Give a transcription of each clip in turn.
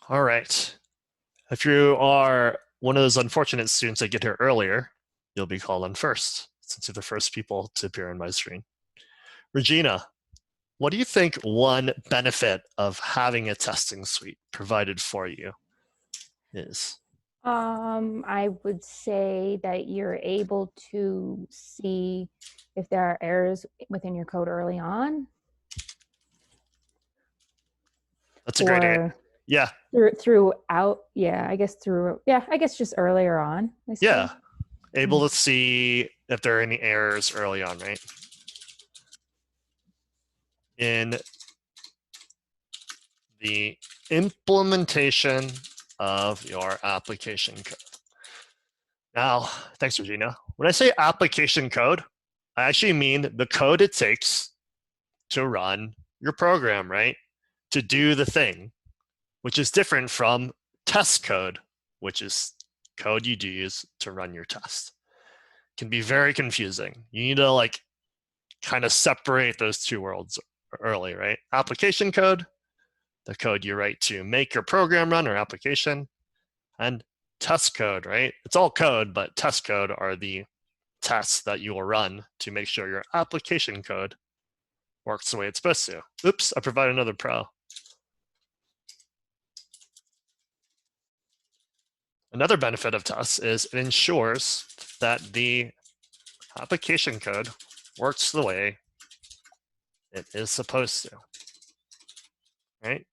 All right. If you are one of those unfortunate students that get here earlier, you'll be called on first, since you're the first people to appear on my screen. Regina, what do you think one benefit of having a testing suite provided for you is? I would say that you're able to see if there are errors within your code early on, That's a great answer. or Yeah, throughout. Yeah, I guess just earlier on, I yeah. say. Able to see if there are any errors early on, right? In the implementation of your application code. Now, thanks, Regina. When I say application code, I actually mean the code it takes to run your program, right? To do the thing, which is different from test code, which is code you use to run your test. It can be very confusing. You need to kind of separate those two worlds early, right? Application code, the code you write to make your program run or application, and test code, right? It's all code, but test code are the tests that you will run to make sure your application code works the way it's supposed to. Oops, I provided another pro. Another benefit of tests is it ensures that the application code works the way it is supposed to, right?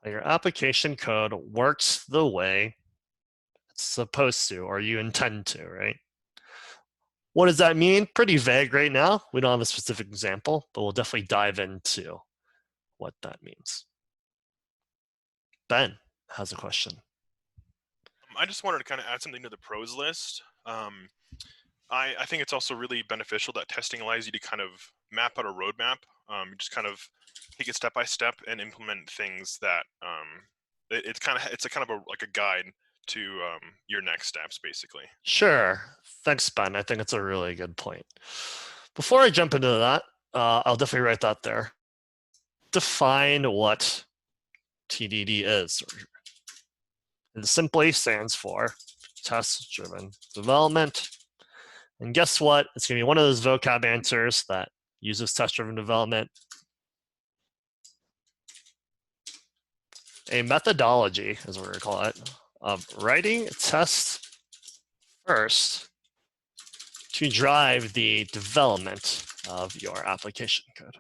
Your application code works the way it's supposed to, or you intend to, right? What does that mean? Pretty vague right now. We don't have a specific example, but we'll definitely dive into what that means. Ben has a question. I just wanted to kind of add something to the pros list. I think it's also really beneficial that testing allows you to kind of map out a roadmap. Just kind of take it step by step and implement things that it's a kind of like a guide to your next steps, basically. Sure. Thanks, Ben. I think it's a really good point. Before I jump into that, I'll definitely write that there. Define what TDD is. It simply stands for test-driven development. And guess what? It's going to be one of those vocab answers that uses test-driven development. A methodology, as we're going to call it, of writing tests first to drive the development of your application code.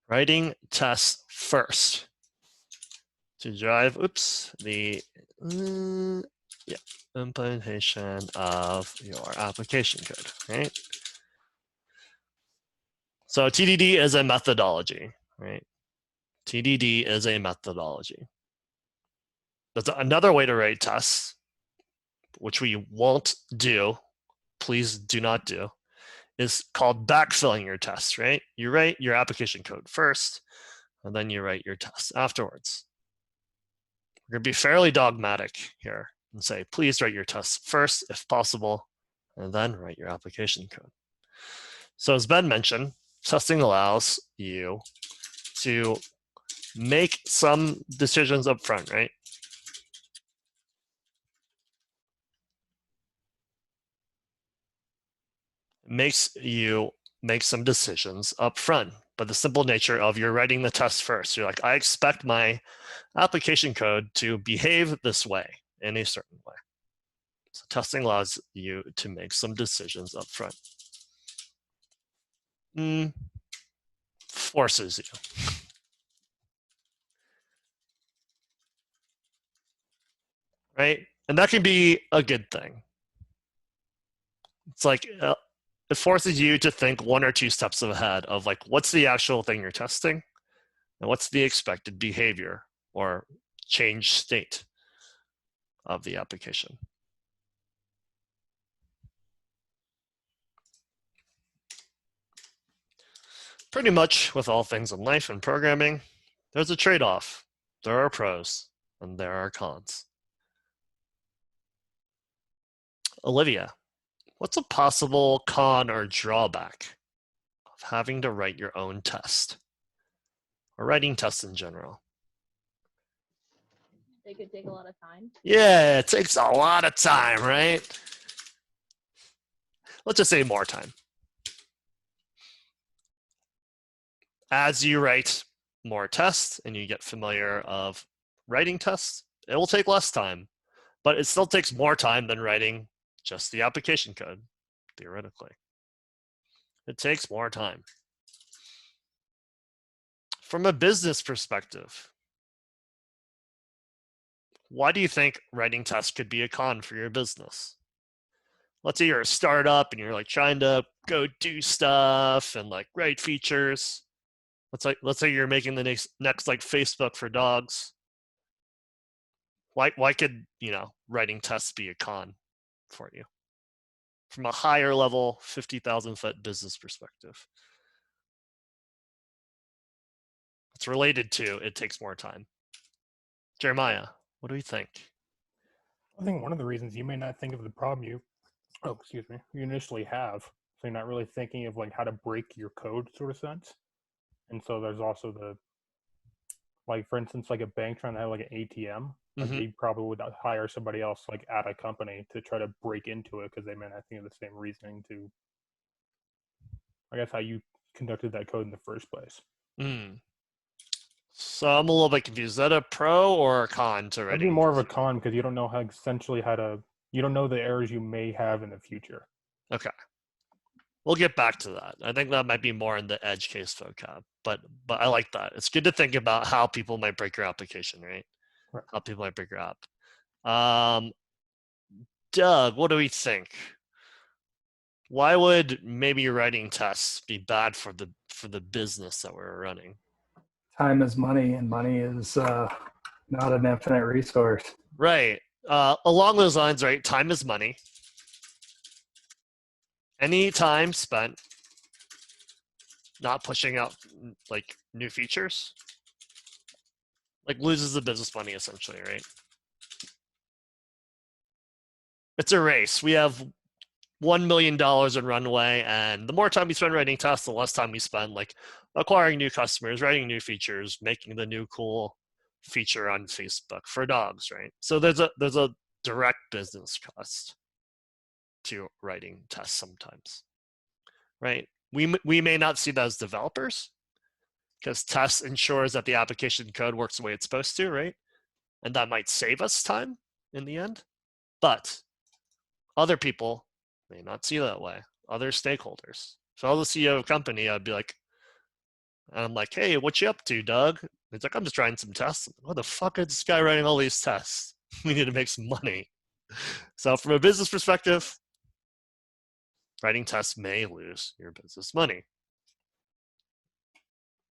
Writing tests first to drive, the implementation of your application code, right? So TDD is a methodology, right? TDD is a methodology. That's another way to write tests, which we won't do, please do not do, is called backfilling your tests, right? You write your application code first, and then you write your tests afterwards. We're going to be fairly dogmatic here and say, please write your tests first if possible, and then write your application code. So as Ben mentioned, testing allows you to make some decisions up front, right? It makes you make some decisions up front, but the simple nature of you're writing the test first. You're like, I expect my application code to behave this way in a certain way. So testing allows you to make some decisions up front. Forces you. Right? And that can be a good thing. It's like it forces you to think one or two steps ahead of like, what's the actual thing you're testing? And what's the expected behavior or change state of the application? Pretty much with all things in life and programming, there's a trade-off. There are pros and there are cons. Olivia, what's a possible con or drawback of having to write your own test? or writing tests in general? They could take a lot of time. Yeah, it takes a lot of time, right? Let's just say more time. As you write more tests and you get familiar of writing tests, it will take less time, but it still takes more time than writing just the application code, theoretically. It takes more time. From a business perspective, why do you think writing tests could be a con for your business? Let's say you're a startup and you're like trying to go do stuff and like write features. Let's say you're making the next like Facebook for dogs. Why could, writing tests be a con for you? From a higher level, 50,000-foot business perspective. It's related to it takes more time. Jeremiah, what do you think? I think one of the reasons you may not think of the problem you initially have. So you're not really thinking of like how to break your code sort of sense. And so there's also the, like, for instance, like a bank trying to have like an ATM, like they probably would hire somebody else like at a company to try to break into it because they may not think of the same reasoning to, I guess, how you conducted that code in the first place. So I'm a little bit confused. Is that a pro or a con to writing? That'd be more of a con because you don't know you don't know the errors you may have in the future. Okay. We'll get back to that. I think that might be more in the edge case vocab, but I like that. It's good to think about how people might break your application, right? How people might break your app. Doug, what do we think? Why would maybe writing tests be bad for the business that we're running? Time is money, and money is not an infinite resource. Right. Along those lines, right? Time is money. Any time spent not pushing out like new features, like loses the business money essentially, right? It's a race. We have $1 million in runway, and the more time we spend writing tests, the less time we spend like acquiring new customers, writing new features, making the new cool feature on Facebook for dogs, right? So there's a direct business cost to writing tests sometimes, right? We may not see that as developers because tests ensures that the application code works the way it's supposed to, right? And that might save us time in the end, but other people may not see that way. Other stakeholders. If I was the CEO of a company, I'd be like, and I'm like, hey, what you up to, Doug? He's like, I'm just trying some tests. What the fuck is this guy writing all these tests? We need to make some money. So from a business perspective, writing tests may lose your business money.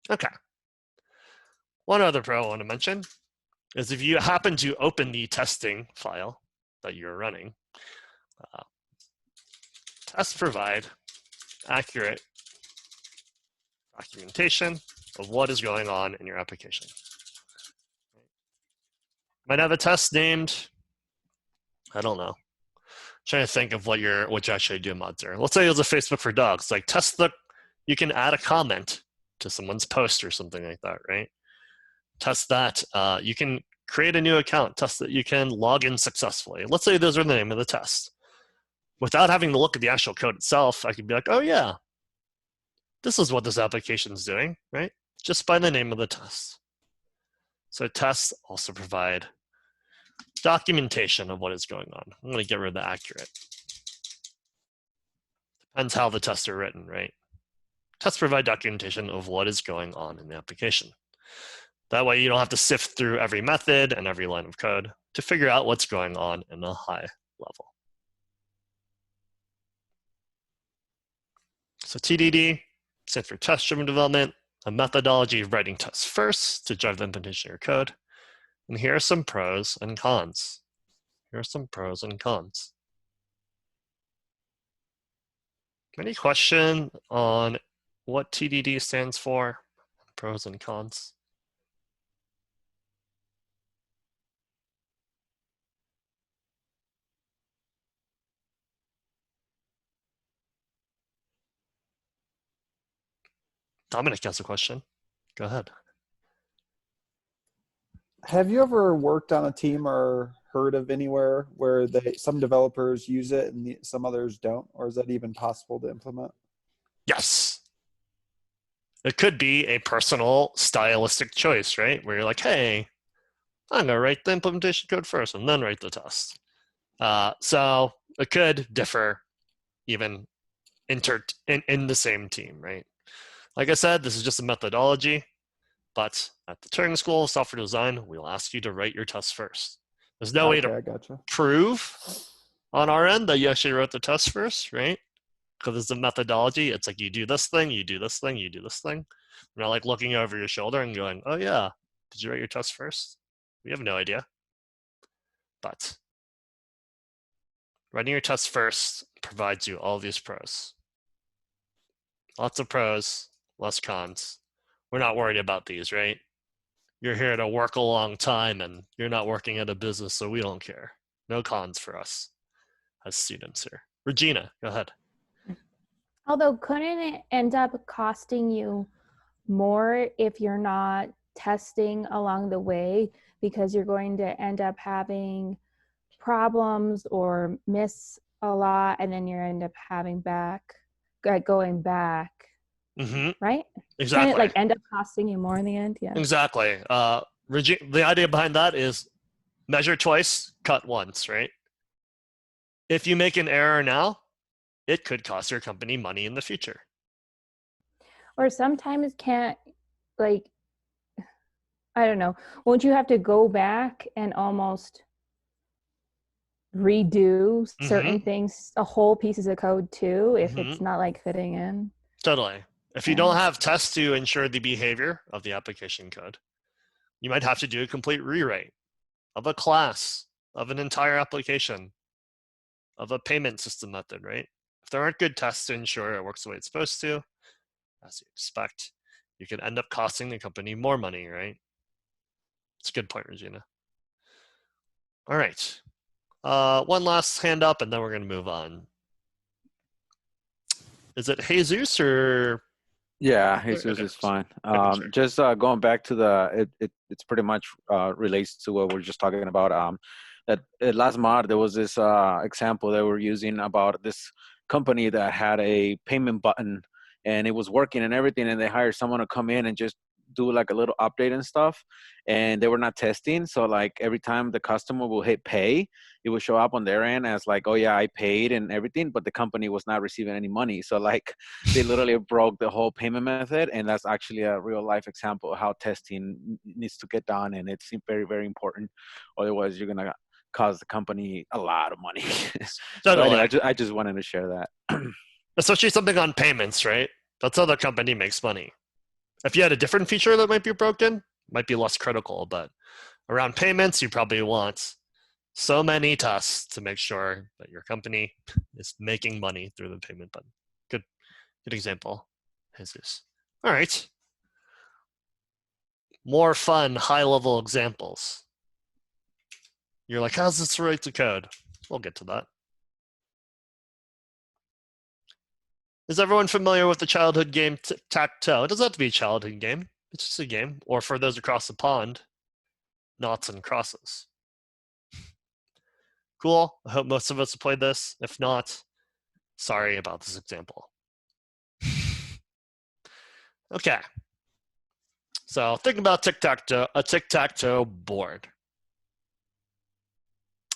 Okay. One other pro I want to mention is if you happen to open the testing file that you're running, tests provide accurate documentation of what is going on in your application. Might have a test named, I don't know. I'm trying to think of what you actually do mods are. Let's say it was a Facebook for dogs. Like you can add a comment to someone's post or something like that, right? Test that. You can create a new account. Test that you can log in successfully. Let's say those are the name of the test. Without having to look at the actual code itself, I could be like, oh yeah, this is what this application is doing, right? Just by the name of the test. So tests also provide documentation of what is going on. I'm going to get rid of the accurate. Depends how the tests are written, right? Tests provide documentation of what is going on in the application. That way you don't have to sift through every method and every line of code to figure out what's going on in a high level. So TDD stands for test-driven development, a methodology of writing tests first to drive the implementation of your code. And here are some pros and cons. Here are some pros and cons. Any question on what TDD stands for? Pros and cons. Dominic has a question. Go ahead. Have you ever worked on a team or heard of anywhere where some developers use it and some others don't, or is that even possible to implement? Yes. It could be a personal stylistic choice, right? Where you're like, hey, I'm going to write the implementation code first and then write the test. So it could differ even in the same team, right? Like I said, this is just a methodology, but at the Turing School of Software Design, we'll ask you to write your tests first. There's no way Okay, to I gotcha. prove on our end that you actually wrote the test first, right? Because it's a methodology. It's like you do this thing, you do this thing, you do this thing. You're not like looking over your shoulder and going, oh yeah, did you write your test first? We have no idea. But writing your test first provides you all these pros. Lots of pros, less cons. We're not worried about these, right? You're here to work a long time and you're not working at a business, so we don't care. No cons for us as students here. Regina, go ahead. Although, couldn't it end up costing you more if you're not testing along the way, because you're going to end up having problems or miss a lot, and then you end up having going back, right? Exactly. Can it like end up costing you more in the end? Yeah. Exactly. The idea behind that is measure twice, cut once, right? If you make an error now, it could cost your company money in the future. Or sometimes can't, like, I don't know, won't you have to go back and almost redo certain things, a whole pieces of code too, if it's not like fitting in? Totally. If you don't have tests to ensure the behavior of the application code, you might have to do a complete rewrite of a class, of an entire application, of a payment system method, right? If there aren't good tests to ensure it works the way it's supposed to, as you expect, you could end up costing the company more money, right? It's a good point, Regina. All right. One last hand up, and then we're going to move on. Is it Jesus or? Yeah, Jesus is fine. Just going back to it's pretty much relates to what we're just talking about. That last mod, there was this example they were using about this company that had a payment button and it was working and everything, and they hired someone to come in and just do like a little update and stuff, and they were not testing. So like every time the customer will hit pay, it will show up on their end as like, oh yeah, I paid and everything, but the company was not receiving any money. So like they literally broke the whole payment method, and that's actually a real life example of how testing needs to get done, and it's very, very important. Otherwise, you're gonna cause the company a lot of money. So anyway, I just wanted to share that. Especially something on payments, right? That's how the company makes money. If you had a different feature that might be broken, might be less critical, but around payments, you probably want so many tests to make sure that your company is making money through the payment button. Good example, Jesus. All right. More fun, high-level examples. You're like, how's this relate to code? We'll get to that. Is everyone familiar with the childhood game tic-tac-toe? It doesn't have to be a childhood game. It's just a game. Or for those across the pond, noughts and crosses. Cool. I hope most of us have played this. If not, sorry about this example. Okay. So think about tic-tac-toe, a tic-tac-toe board.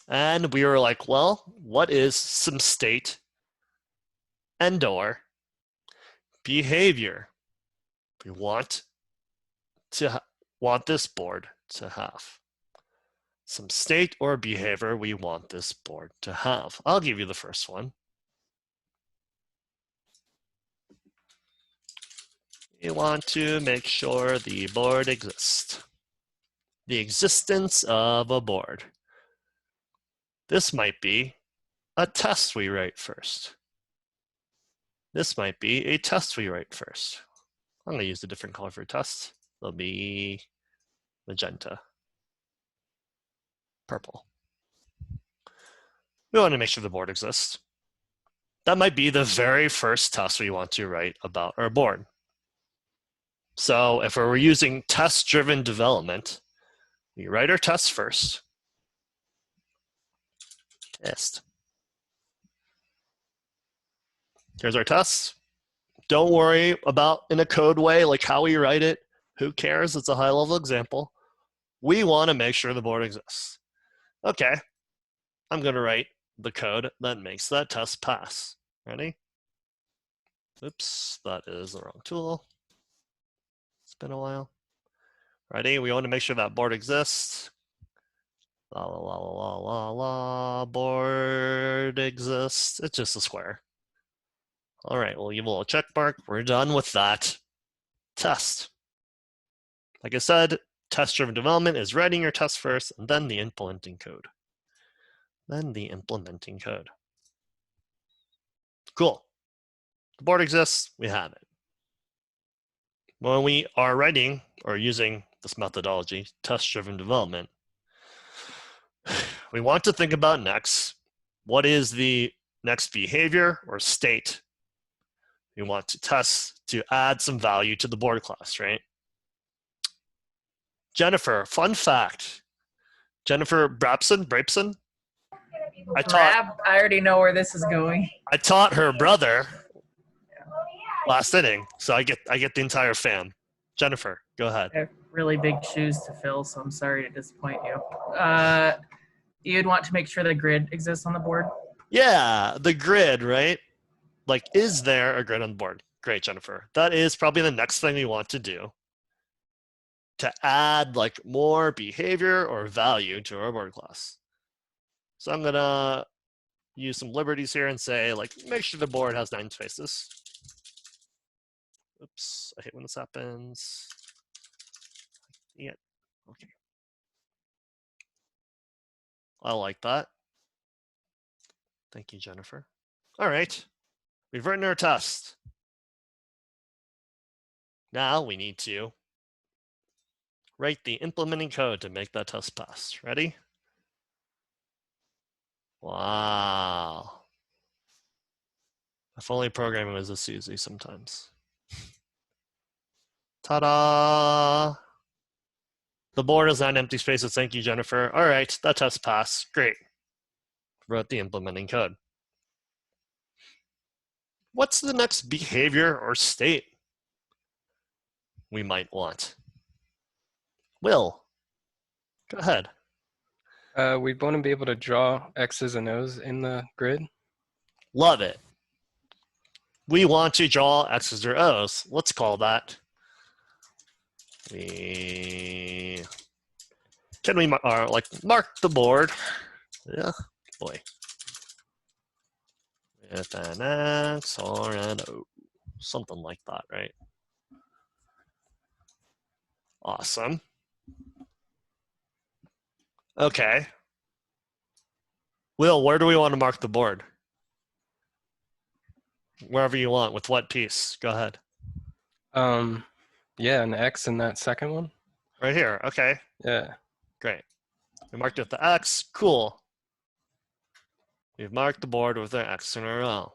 And we were like, well, what is some state and/or behavior we want this board to have? Some state or behavior we want this board to have. I'll give you the first one. We want to make sure the board exists. The existence of a board. This might be a test we write first. This might be a test we write first. I'm going to use a different color for test. It'll be magenta. Purple. We want to make sure the board exists. That might be the very first test we want to write about our board. So if we're using test-driven development, We write our tests first. Test. Here's our tests. Don't worry about in a code way, like how we write it. Who cares? It's a high level example. We want to make sure the board exists. Okay, I'm going to write the code that makes that test pass. Ready? Oops, that is the wrong tool. It's been a while. Ready? We want to make sure that board exists. La la la la la la, board exists. It's just a square. All right, we'll give a little check mark. We're done with that test. Like I said, test-driven development is writing your test first, and then the implementing code. Cool. The board exists, we have it. When we are writing or using this methodology, test-driven development, we want to think about next. What is the next behavior or state we want to test to add some value to the board class, right? Jennifer, fun fact. Jennifer Brapson? I already know where this is going. I taught her brother last inning, so I get the entire fam. Jennifer, go ahead. I have really big shoes to fill, so I'm sorry to disappoint you. You'd want to make sure the grid exists on the board. Yeah, the grid, right? Like, is there a grid on the board? Great, Jennifer. That is probably the next thing we want to do to add like more behavior or value to our board class. So I'm gonna use some liberties here and say, like, make sure the board has 9 spaces. Oops, I hate when this happens. Yeah, okay. I like that. Thank you, Jennifer. All right, we've written our test. Now we need to write the implementing code to make that test pass. Ready? Wow. If only programming was this easy sometimes. Ta-da! The board is 9 empty spaces. Thank you, Jennifer. All right, that test passed. Great. Wrote the implementing code. What's the next behavior or state we might want? Will, go ahead. We'd want to be able to draw X's and O's in the grid. Love it. We want to draw X's or O's. Let's call that. Can we mark the board? Yeah, boy. With an X or an O, something like that, right? Awesome. Okay. Will, where do we want to mark the board? Wherever you want. With what piece? Go ahead. Yeah, an X in that second one. Right here. Okay. Yeah. Great. We marked it with the X. Cool. We've marked the board with our X in a row.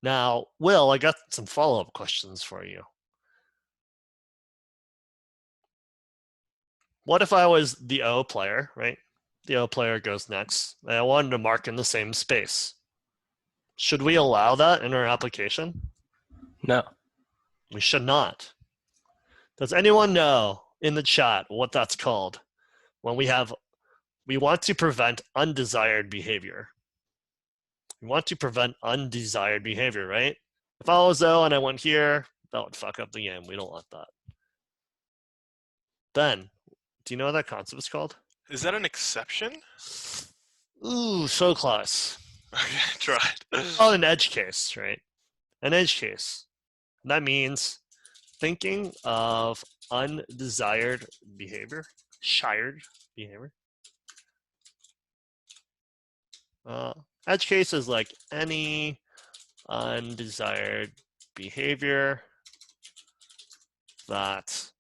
Now, Will, I got some follow-up questions for you. What if I was the O player, right? The O player goes next, and I wanted to mark in the same space. Should we allow that in our application? No. We should not. Does anyone know in the chat what that's called? When we want to prevent undesired behavior. We want to prevent undesired behavior, right? If I was O and I went here, that would fuck up the game. We don't want that. Ben, do you know what that concept is called? Is that an exception? Ooh, so close. Okay, tried. Oh, an edge case, right? An edge case. That means thinking of undesired behavior, shired behavior. Edge case is like any undesired behavior that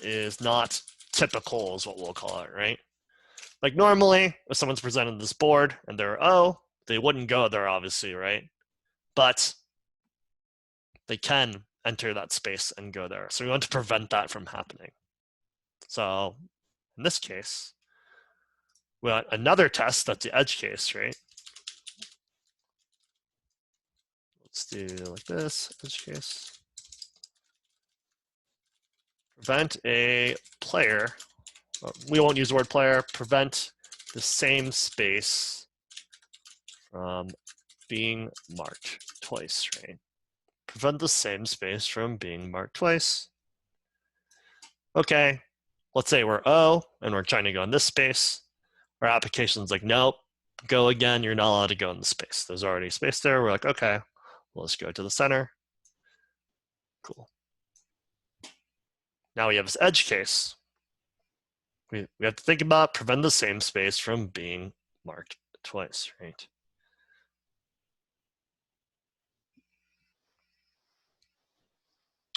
is not typical is what we'll call it, right? Like normally, if someone's presented this board and they're O, they wouldn't go there, obviously, right? But they can enter that space and go there. So we want to prevent that from happening. So in this case, we want another test that's the edge case, right? Let's do like this, edge case. Prevent a player, we won't use the word player, prevent the same space from being marked twice, right? Prevent the same space from being marked twice. Okay, let's say we're O and we're trying to go in this space. Our application's like, nope, go again, you're not allowed to go in the space. There's already space there. We're like, okay, well, let's go to the center. Cool. Now we have this edge case. We have to think about prevent the same space from being marked twice, right?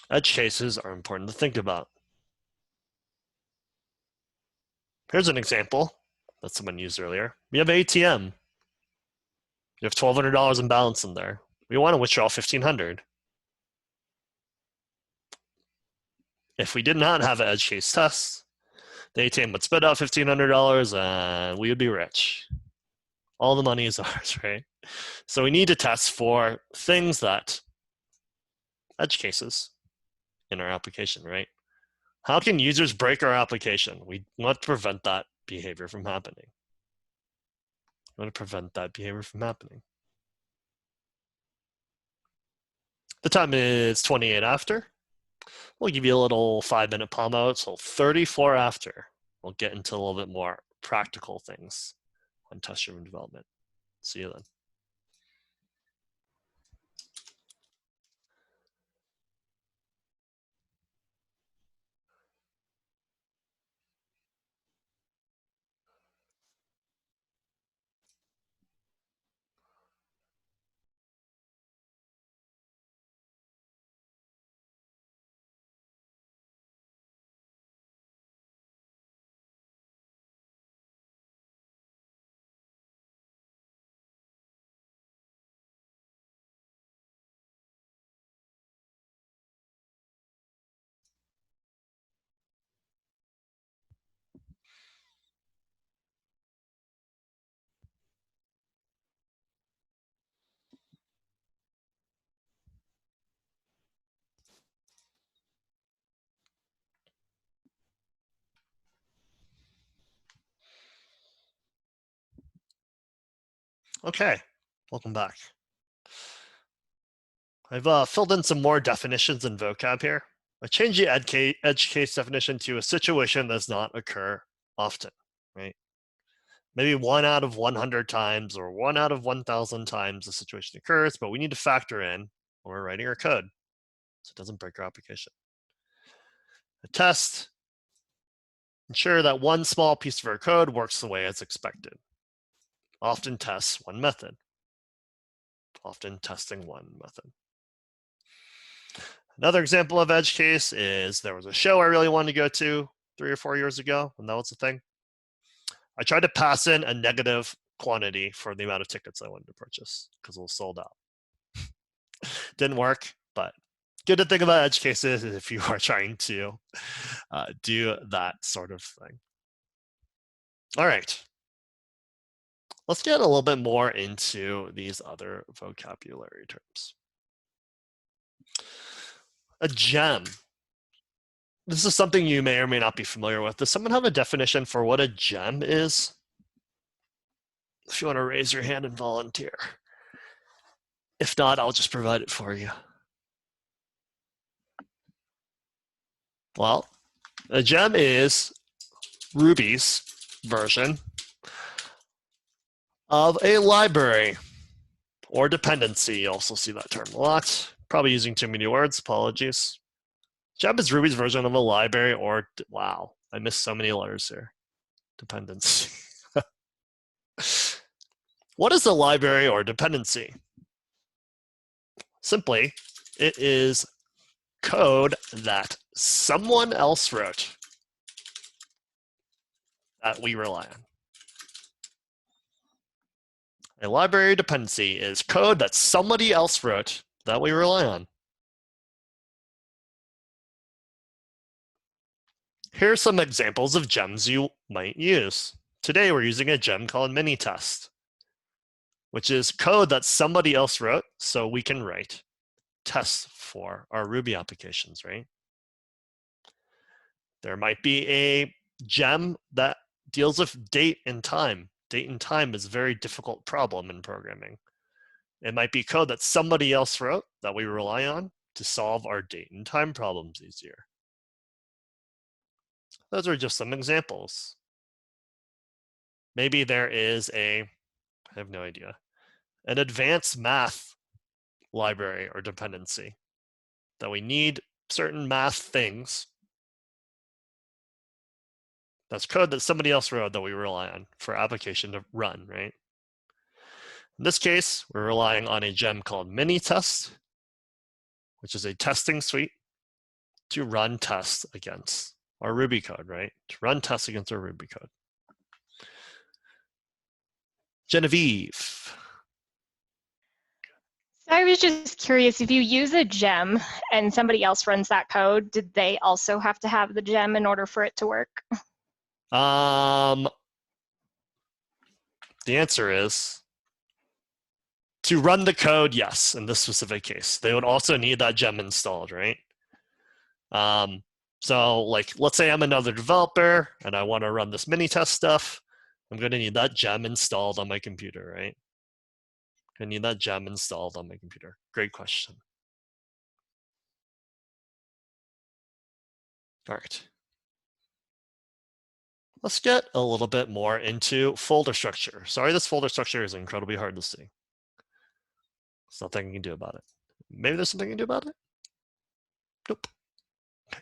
Edge cases are important to think about. Here's an example that someone used earlier. We have ATM. You have $1,200 in balance in there. We want to withdraw $1,500. If we did not have an edge case test, the ATM would spit out $1,500 and we would be rich. All the money is ours, right? So we need to test for things that, edge cases in our application, right? How can users break our application? We want to prevent that behavior from happening. We want to prevent that behavior from happening. The time is 28 after. We'll give you a little 5-minute palm out, so 34 after. We'll get into a little bit more practical things on test-driven development. See you then. Okay, welcome back. I've filled in some more definitions and vocab here. I changed the edge case definition to a situation that does not occur often, right? Maybe 1 out of 100 times or 1 out of 1,000 times the situation occurs, but we need to factor in when we're writing our code so it doesn't break our application. A test, ensure that one small piece of our code works the way it's expected. Often tests one method. Often testing one method. Another example of edge case is there was a show I really wanted to go to 3 or 4 years ago, and that was the thing. I tried to pass in a negative quantity for the amount of tickets I wanted to purchase because it was sold out. Didn't work, but good to think about edge cases if you are trying to do that sort of thing. All right. Let's get a little bit more into these other vocabulary terms. A gem. This is something you may or may not be familiar with. Does someone have a definition for what a gem is? If you want to raise your hand and volunteer. If not, I'll just provide it for you. Well, a gem is Ruby's version of a library or dependency. You also see that term a lot. Probably using too many words, apologies. Gem is Ruby's version of a library or, wow, I missed so many letters here. Dependency. What is a library or dependency? Simply, it is code that someone else wrote that we rely on. A library dependency is code that somebody else wrote that we rely on. Here are some examples of gems you might use. Today, we're using a gem called mini-test, which is code that somebody else wrote so we can write tests for our Ruby applications, right? There might be a gem that deals with date and time. Date and time is a very difficult problem in programming. It might be code that somebody else wrote that we rely on to solve our date and time problems easier. Those are just some examples. Maybe there is I have no idea, an advanced math library or dependency that we need certain math things. That's code that somebody else wrote that we rely on for application to run, right? In this case, we're relying on a gem called mini-test, which is a testing suite to run tests against our Ruby code, right? To run tests against our Ruby code. Genevieve. So I was just curious, if you use a gem and somebody else runs that code, did they also have to have the gem in order for it to work? The answer is to run the code, yes, in this specific case. They would also need that gem installed, right? So like, let's say I'm another developer and I want to run this mini-test stuff. I'm going to need that gem installed on my computer, right? I need that gem installed on my computer. Great question. All right. Let's get a little bit more into folder structure. Sorry, this folder structure is incredibly hard to see. There's nothing you can do about it. Maybe there's something you can do about it? Nope. Okay.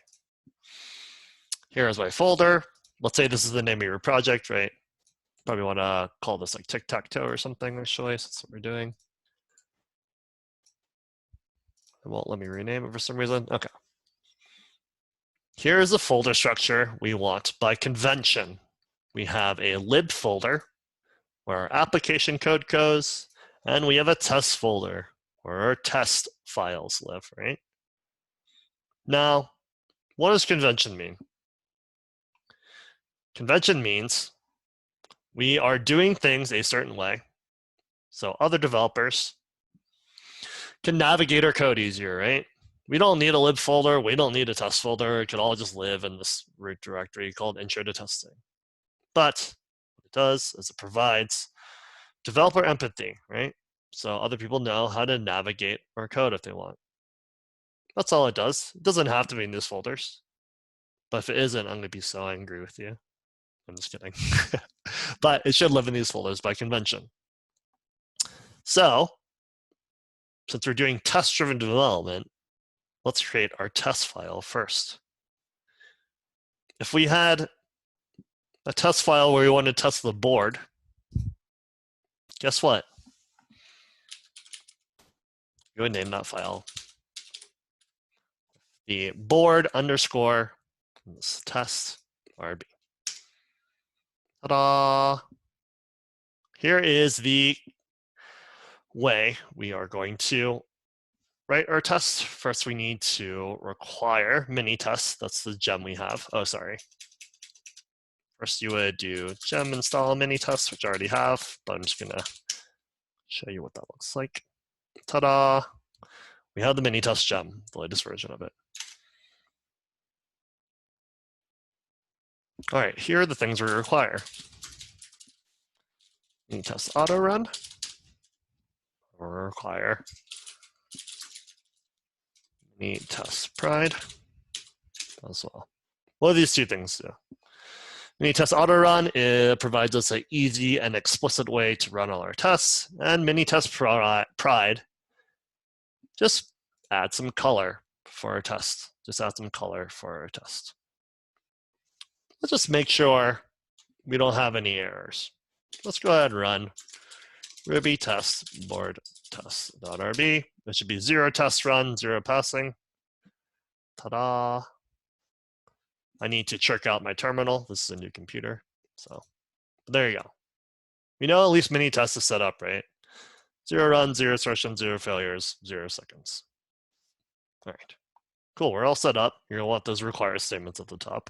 Here's my folder. Let's say this is the name of your project, right? Probably want to call this like tic-tac-toe or something, actually. So that's what we're doing. It won't let me rename it for some reason. Okay. Here's the folder structure we want by convention. We have a lib folder where our application code goes, and we have a test folder where our test files live, right? Now, what does convention mean? Convention means we are doing things a certain way, so other developers can navigate our code easier, right? We don't need a lib folder. We don't need a test folder. It could all just live in this root directory called intro to testing. But what it does is it provides developer empathy, right? So other people know how to navigate our code if they want. That's all it does. It doesn't have to be in these folders. But if it isn't, I'm going to be so angry with you. I'm just kidding. But it should live in these folders by convention. So since we're doing test-driven development, let's create our test file first. If we had a test file where we want to test the board, guess what? Go and name that file. The board underscore test RB. Ta-da! Here is the way we are going to write our test. First, we need to require mini test. That's the gem we have. Oh, sorry. First, you would do gem install mini test, which I already have, but I'm just gonna show you what that looks like. Ta-da! We have the mini test gem, the latest version of it. All right, here are the things we require. Mini test auto run. We require mini test pride as well. What do these two things do? Mini test auto run, it provides us an easy and explicit way to run all our tests, and mini test pride just add some color for our test. Just add some color for our test. Let's just make sure we don't have any errors. Let's go ahead and run Ruby test board test.rb. It should be 0 tests run, 0 passing. Ta-da! I need to check out my terminal. This is a new computer. So there you go. We know at least mini test is set up, right? 0 runs, 0 assertions, 0 failures, 0 seconds. All right. Cool, we're all set up. You're gonna want those require statements at the top.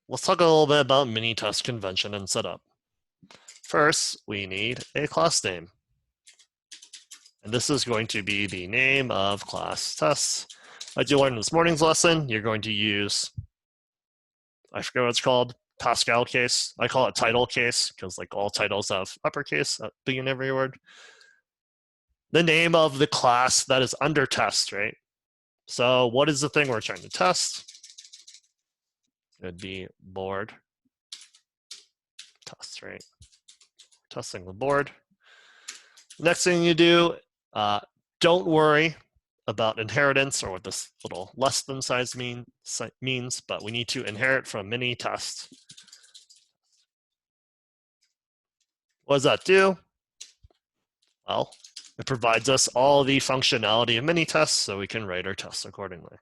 let's talk a little bit about mini test convention and setup. First, we need a class name. And this is going to be the name of class tests. As you learned in this morning's lesson, you're going to use, I forget what it's called, Pascal case. I call it title case because like all titles have uppercase at the beginning of every word. The name of the class that is under test, right? So what is the thing we're trying to test? It would be board test, right? Testing the board. Next thing you do, don't worry about inheritance or what this little less than size means, but we need to inherit from mini test. What does that do? Well, it provides us all the functionality of mini tests so we can write our tests accordingly.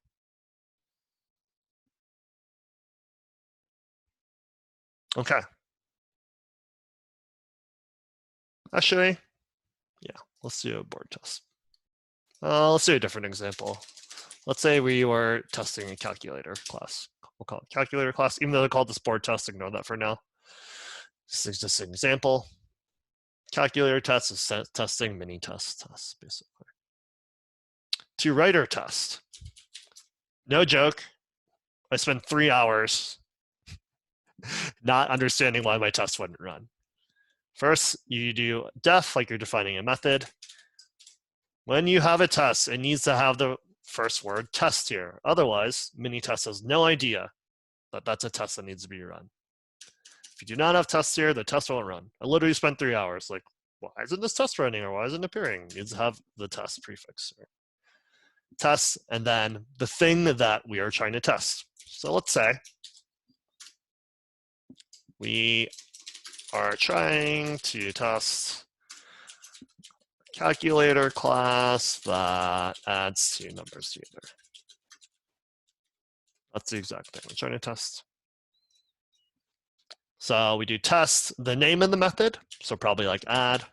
Okay. Actually, yeah, let's do a board test. Let's do a different example. Let's say we were testing a calculator class. We'll call it calculator class, even though they called this board test, ignore that for now. This is just an example. Calculator test is testing mini tests, basically. To write our test, no joke, I spent 3 hours not understanding why my test wouldn't run. First, you do def, like you're defining a method. When you have a test, it needs to have the first word test here. Otherwise, mini test has no idea that that's a test that needs to be run. If you do not have tests here, the test won't run. I literally spent 3 hours like, why isn't this test running or why isn't it appearing? It needs to have the test prefix here. Test, and then the thing that we are trying to test. So let's say we are trying to test calculator class that adds two numbers together. That's the exact thing we're trying to test. So we do test the name of the method. So probably like add,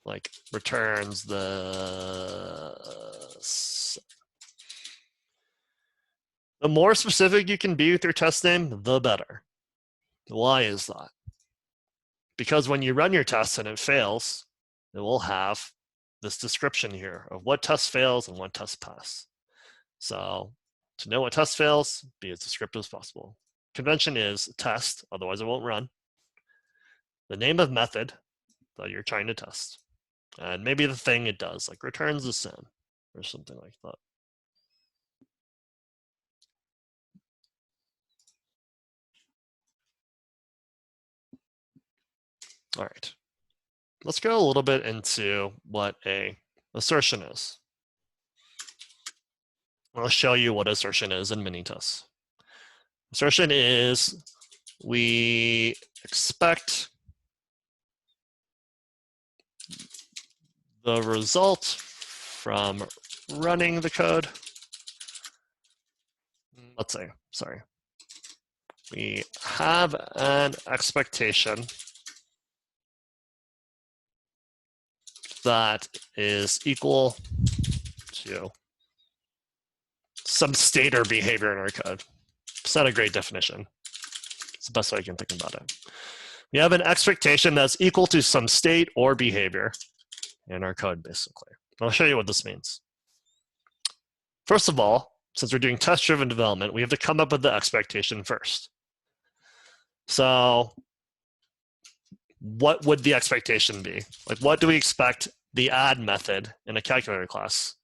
like returns the more specific you can be with your test name, the better. Why is that? Because when you run your test and it fails, it will have this description here of what test fails and what test pass. So to know what test fails, be as descriptive as possible. Convention is test, otherwise it won't run. The name of method that you're trying to test. And maybe the thing it does, like returns the sum or something like that. All right, let's go a little bit into what a assertion is. I'll show you what assertion is in mini tests. Assertion is we expect the result from running the code. Let's say, sorry. We have an expectation that is equal to some state or behavior in our code. It's not a great definition. It's the best way I can think about it. We have an expectation that's equal to some state or behavior in our code, basically. I'll show you what this means. First of all, since we're doing test-driven development, we have to come up with the expectation first. So what would the expectation be? Like, what do we expect the add method in a calculator class?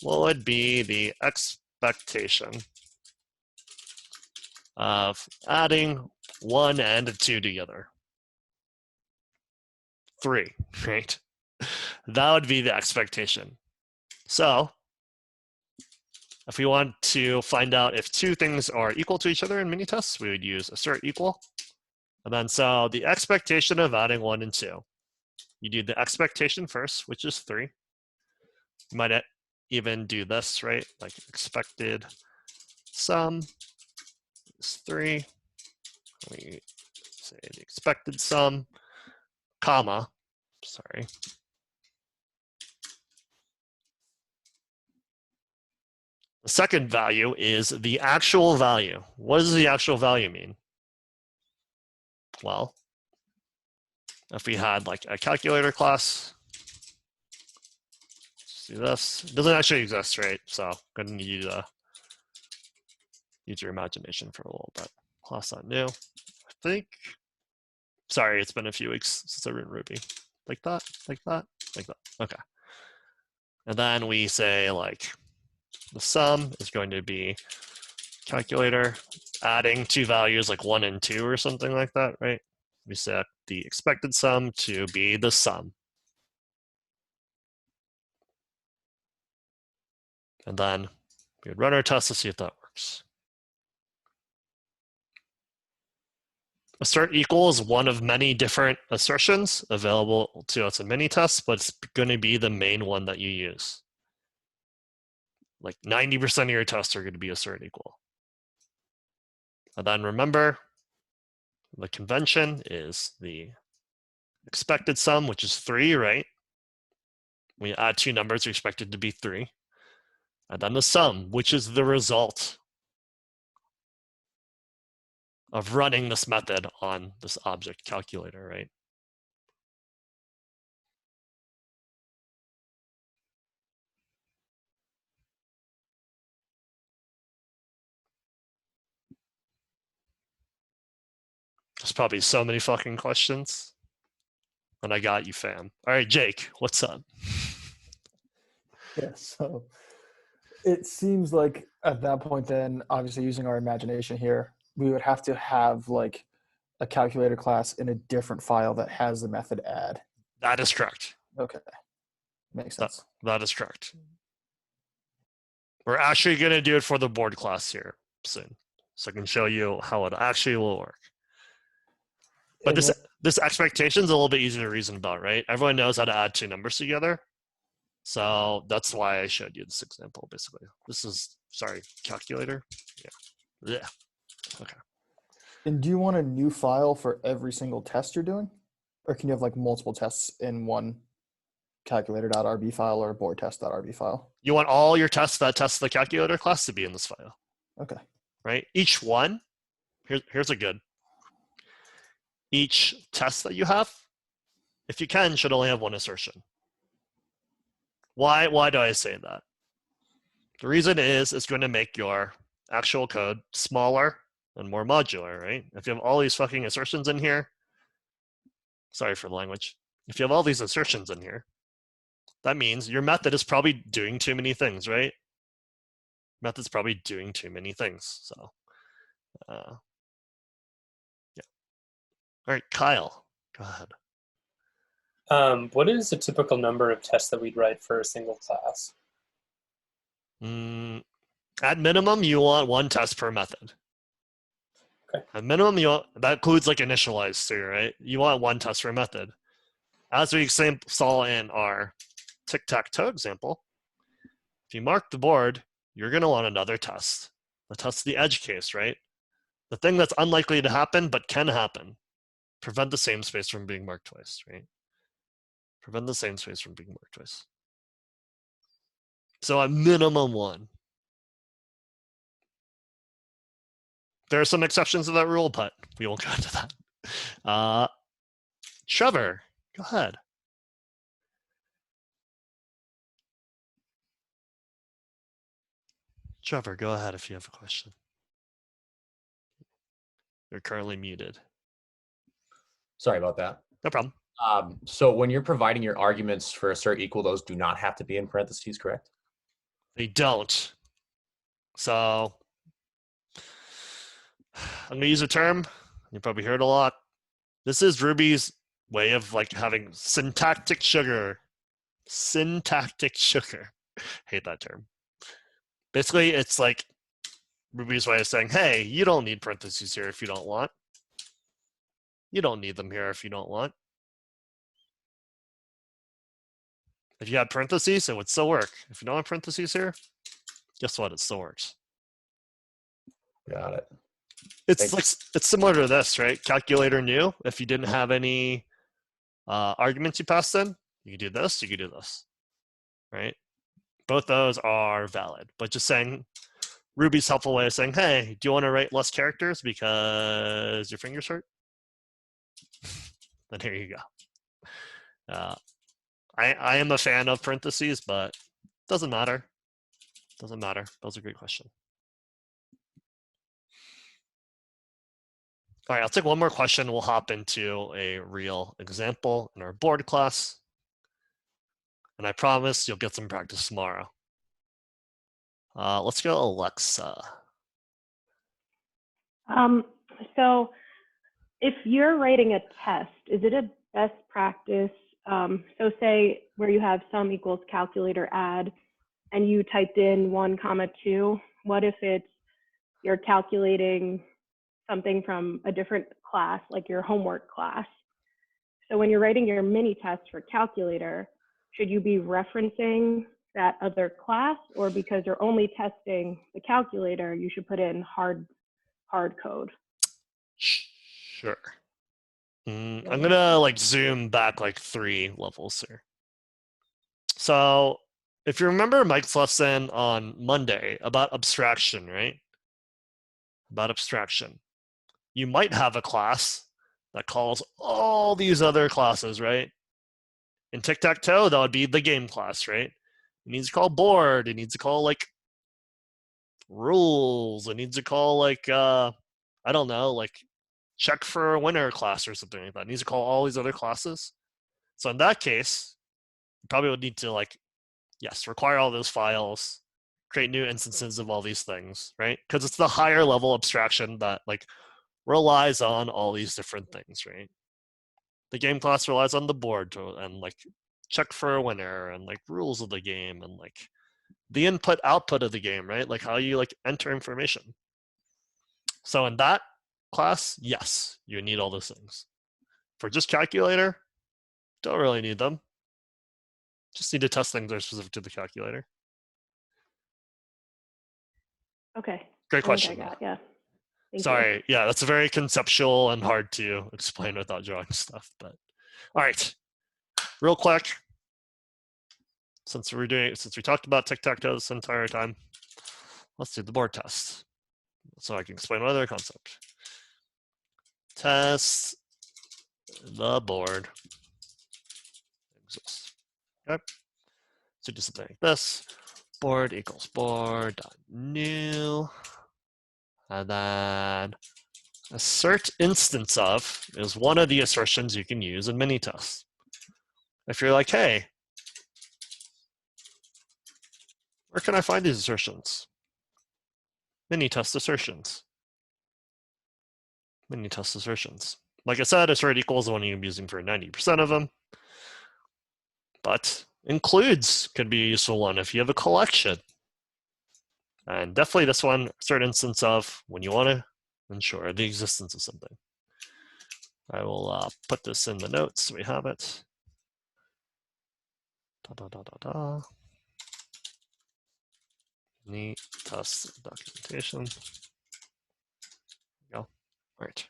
What would be the expectation of adding 1 and 2 together? 3, right? That would be the expectation. So if we want to find out if two things are equal to each other in mini tests, we would use assert equal. And then so the expectation of adding 1 and 2. You do the expectation first, which is 3. You might even do this, right? Like expected sum is 3. We say the expected sum, comma, sorry. The second value is the actual value. What does the actual value mean? Well, if we had like a calculator class, let's do this. It doesn't actually exist, right? So I'm going to need you to use your imagination for a little bit. Class.new, I think. Sorry, it's been a few weeks since I've written Ruby. Like that, like that, like that. Okay. And then we say like the sum is going to be calculator adding two values like 1 and 2 or something like that, right? We set the expected sum to be the sum. And then we would run our test to see if that works. Assert equal is one of many different assertions available to us in mini tests, but it's going to be the main one that you use. Like 90% of your tests are going to be assert equal. And then remember, the convention is the expected sum, which is 3, right? We add two numbers, we expect it to be 3. And then the sum, which is the result of running this method on this object calculator, right? There's probably so many fucking questions. And I got you, fam. All right, Jake, what's up? Yeah, so it seems like at that point then, obviously using our imagination here, we would have to have like a calculator class in a different file that has the method add. That is correct. Okay. Makes sense. That is correct. We're actually going to do it for the board class here soon. So I can show you how it actually will work. But this expectation is a little bit easier to reason about, right? Everyone knows how to add two numbers together. So that's why I showed you this example, basically. This is, sorry, calculator. Yeah. Okay. And do you want a new file for every single test you're doing? Or can you have like multiple tests in one calculator.rb file or board test.rb file? You want all your tests that test the calculator class to be in this file. Okay. Right? Each one, here's a good. Each test that you have, if you can, should only have one assertion. Why do I say that? The reason is it's going to make your actual code smaller and more modular, right? If you have all these fucking assertions in here, sorry for the language. If you have all these assertions in here, that means your method is probably doing too many things, right? Method's probably doing too many things. So, yeah. All right, Kyle, go ahead. What is a typical number of tests that we'd write for a single class? At minimum, you want one test per method. Okay. At minimum, that includes like initialize too, right? You want one test per method. As we saw in our tic-tac-toe example, if you mark the board, you're going to want another test. The test the edge case, right? The thing that's unlikely to happen but can happen. Prevent the same space from being marked twice, right? Prevent the same space from being marked twice. So at minimum one. There are some exceptions to that rule, but we won't go into that. Trevor, go ahead. Trevor, go ahead if you have a question. You're currently muted. Sorry about that. No problem. So when you're providing your arguments for assert equal, those do not have to be in parentheses, correct? They don't. So I'm going to use a term. You probably heard a lot. This is Ruby's way of like having syntactic sugar. Syntactic sugar. Hate that term. Basically, it's like Ruby's way of saying, hey, you don't need parentheses here if you don't want. You don't need them here if you don't want. If you had parentheses, it would still work. If you don't have parentheses here, guess what? It still works. Got it. It's similar to this, right? Calculator new. If you didn't have any arguments you passed in, you could do this, you could do this, right? Both those are valid, but just saying Ruby's helpful way of saying, hey, do you want to write less characters because your fingers hurt? then here you go. I am a fan of parentheses, but doesn't matter. Doesn't matter. That was a great question. All right, I'll take one more question. We'll hop into a real example in our board class. And I promise you'll get some practice tomorrow. Let's go Alexa. So if you're writing a test, is it a best practice? So say where you have sum equals calculator add, and you typed in 1, 2. What if you're calculating something from a different class, like your homework class? So when you're writing your mini test for calculator, should you be referencing that other class, or because you're only testing the calculator, you should put in hard code? Sure. I'm gonna like zoom back like 3 levels here. So if you remember Mike's lesson on Monday about abstraction, right? About abstraction. You might have a class that calls all these other classes, right? In tic-tac-toe, that would be the game class, right? It needs to call board. It needs to call like rules. It needs to call like, I don't know, like check for a winner class or something like that. It needs to call all these other classes. So in that case, you probably would need to like, yes, require all those files, create new instances of all these things, right? Because it's the higher level abstraction that like relies on all these different things, right? The game class relies on the board and like check for a winner and like rules of the game and like the input output of the game, right? Like how you like enter information. So in that class, yes, you need all those things. For just calculator, don't really need them. Just need to test things that are specific to the calculator. Okay. Great question. Yeah. Sorry. Yeah, that's very conceptual and hard to explain without drawing stuff. But all right, real quick, since we talked about tic-tac-toe this entire time, let's do the board test so I can explain one other concept. Test the board exists. Okay. So do something like this. Board equals board.new. And then assert instance of is one of the assertions you can use in mini tests. If you're like, hey, where can I find these assertions? Mini test assertions. Mini test assertions. Like I said, assert equals the one you're using for 90% of them. But includes could be a useful one if you have a collection. And definitely this one, assert instance of when you want to ensure the existence of something. I will put this in the notes so we have it. Neat test documentation. There we go. All right.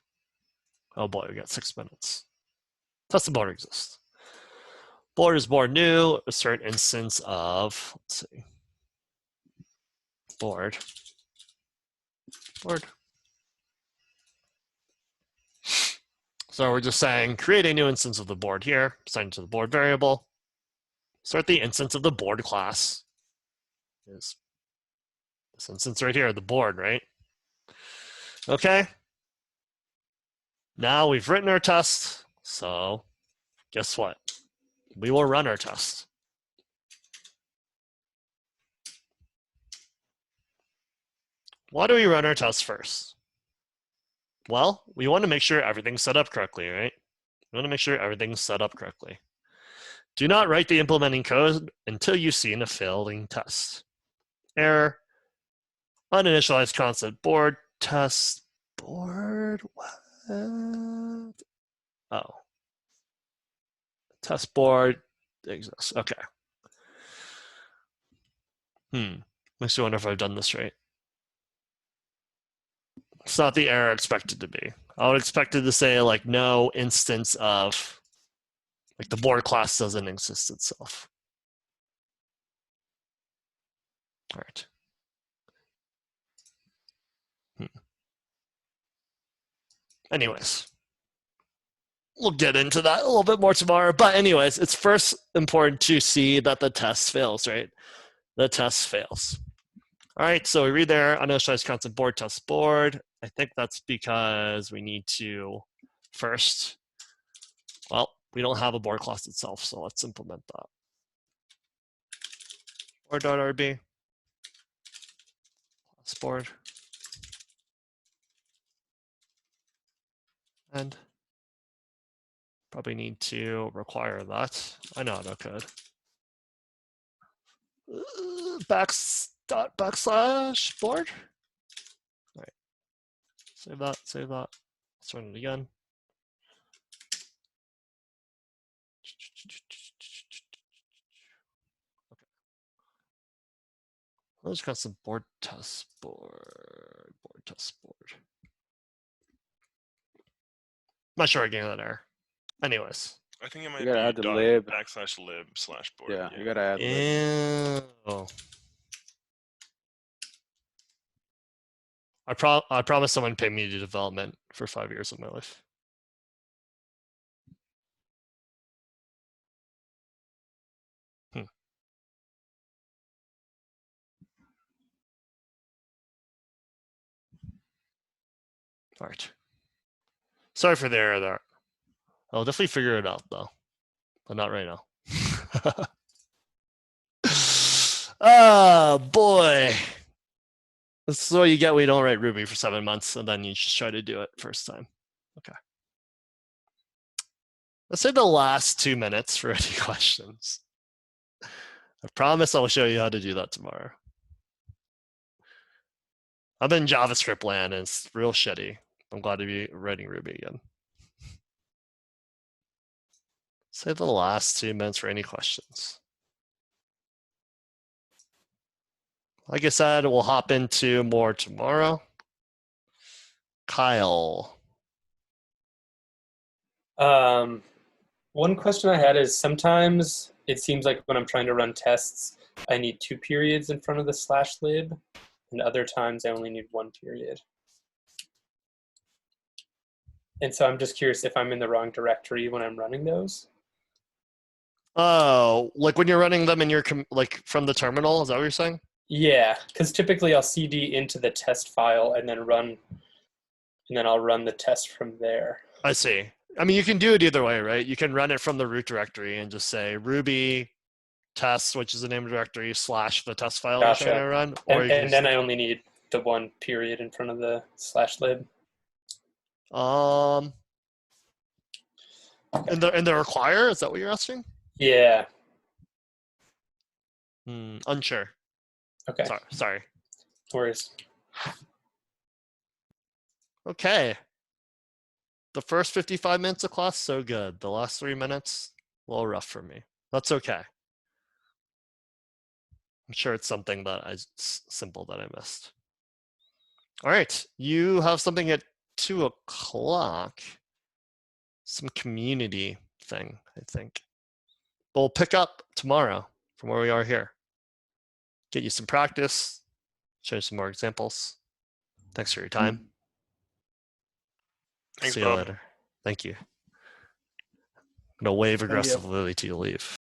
Oh boy, we got 6 minutes. Test the board exists. Board is board new, assert instance of, let's see, board. So we're just saying create a new instance of the board here, assign it to the board variable. Start the instance of the board class. Is this instance right here, the board, right? Okay. Now we've written our test, so guess what? We will run our test. Why do we run our test first? Well, we want to make sure everything's set up correctly, right? We want to make sure everything's set up correctly. Do not write the implementing code until you've seen a failing test. Error, uninitialized concept board, test board, what? Oh. Test board exists, okay. Makes me wonder if I've done this right. It's not the error expected to be. I would expect it to say like no instance of, like the board class doesn't exist itself. All right. Anyways, we'll get into that a little bit more tomorrow. But anyways, it's first important to see that the test fails, right? The test fails. All right, so we read there, uninitialized constant board test board. I think that's because we need to first, well, we don't have a board class itself, so let's implement that. Board.rb, class board, and probably need to require that. I know no code. Backslash board. All right, save that, save that. Let's run it again. Okay. Let's got some board test board. Board test board. Not sure I gave that error. Anyways. I think it might You be gotta add the dot lib. /lib/board. Yeah, you gotta add lib. Ew. I promised someone to pay me to do development for 5 years of my life. All right. Sorry for the error there. I'll definitely figure it out though, but not right now. Oh boy. This is what you get when you don't write Ruby for 7 months and then you just try to do it first time. Okay. Let's say the last 2 minutes for any questions. I promise I'll show you how to do that tomorrow. I'm in JavaScript land and it's real shitty. I'm glad to be writing Ruby again. Say the last 2 minutes for any questions. Like I said, we'll hop into more tomorrow. Kyle. One question I had is sometimes it seems like when I'm trying to run tests, I need 2 periods in front of the /lib, and other times I only need 1 period. And so I'm just curious if I'm in the wrong directory when I'm running those. Oh, like when you're running them in your like from the terminal, is that what you're saying? Yeah, because typically I'll cd into the test file and then I'll run the test from there. I see. I mean, you can do it either way, right? You can run it from the root directory and just say Ruby test, which is the name of the directory, / the test file you're trying to run. Or And then I only need the 1 period in front of the /lib. And the require, is that what you're asking? Yeah. Unsure. Okay. Sorry. No worries. Okay. The first 55 minutes of class, so good. The last 3 minutes, a little rough for me. That's okay. I'm sure it's something that simple that I missed. All right, you have something at 2 o'clock. Some community thing, I think. But we'll pick up tomorrow from where we are here. Get you some practice, show you some more examples. Thanks for your time. Thanks, See you Bob. later. Thank you. I'm going to wave aggressively till you leave.